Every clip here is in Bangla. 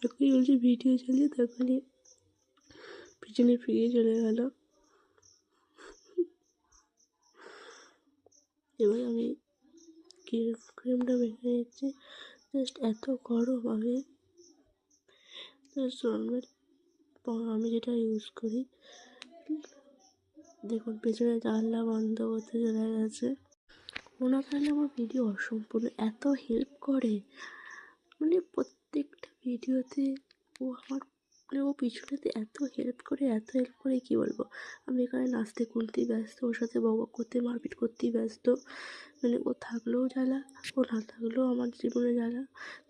যখনই বলছি ভিডিও চালিয়ে তখনই পিছনে ফিরে চলে গেল। এবার আমি ক্রিমটা মেখে নিচ্ছি। জাস্ট এত গরম, আমি জাস্ট নর্মাল আমি যেটা ইউজ করি। দেখুন পেছনে জানলা বন্ধ করতে চলে গেছে। ওনা তাহলে আমার ভিডিও অসম্পূর্ণ, এত হেল্প করে মানে প্রত্যেকটা ভিডিওতে ও আমার ও পিছনেতে এত হেল্প করে কী বলবো। আমি এখানে নাচতে কুদতে ব্যস্ত, ওর সাথে বকবক করতে মারপিট করতেই ব্যস্ত। মানে ও থাকলেও জ্বালা, ও না থাকলেও আমার জীবনে জ্বালা।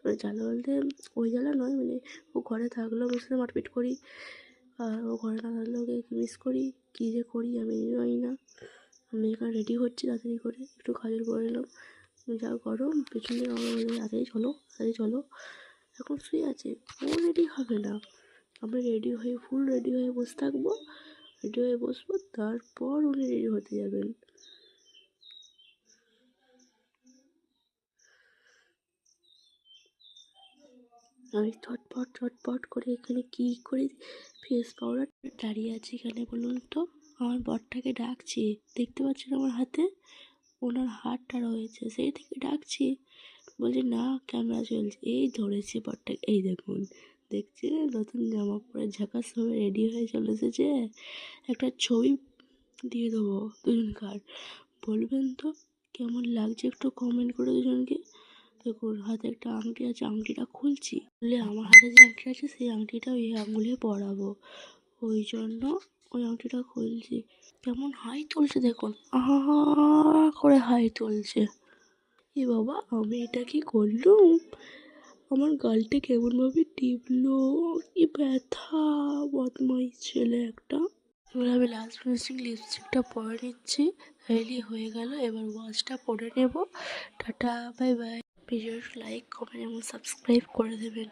মানে জ্বালা বলতে ওই জ্বালা নয়, মানে ও ঘরে থাকলেও ওর সাথে মারপিট করি, আর ও ঘরে না থাকলেও ওকে মিস করি। কী যে করি আমি জানি না। আমি এখানে রেডি হচ্ছি তাড়াতাড়ি করে, একটু কাজল করে এলাম। যা গরম, পেছনে আমার বলে তাড়াতাড়ি চলো। এখন শুয়ে আছে, ও রেডি হবে না। আমি ফুল রেডি হয়ে বসে থাকবো, তারপর উনি রেডি হতে যাবেন। আমি চটপট করে এখানে কী করে ফেস পাউডার দাঁড়িয়ে আছি এখানে বলুন তো। আমার বরটাকে ডাকছি, দেখতে পাচ্ছেন আমার হাতে ওনার হাতটা রয়েছে, সেই থেকে ডাকছি। বলছি না, ক্যামেরা চলছে। এই ধরেছে বরটাকে, এই দেখুন, দেখছি নতুন জামা পরে ঝাঁকার সময় রেডি হয়ে চলে এসেছে। একটা ছবি দিয়ে দেবো দুজনকার, বলবেন তো কেমন লাগছে, একটু কমেন্ট করে দুজনকে। দেখুন হাতে একটা আংটি আছে, আংটিটা খুলছি, খুলে আমার হাতে যে আংটি আছে সেই আংটিটা ওই আঙুলে পরাবো, ওই জন্য ওই আংটিটা খুলছি। কেমন হাই তুলছে দেখুন, আহা করে হাই তুলছে। এ বাবা, আমি এটা কি করলুম, আমার গালটা কেমনভাবে টিপলো, কি ব্যথা, বদমাইশ ছেলে একটা। এবার আমি লাস্ট ফিনিশিং লিপস্টিকটা পরে নিচ্ছি, রেডি হয়ে গেল। এবার ওয়াচটা পরে নেব। Tata, bye bye. ভিডিওটা লাইক, কমেন্ট এবং সাবস্ক্রাইব করে দেবেন।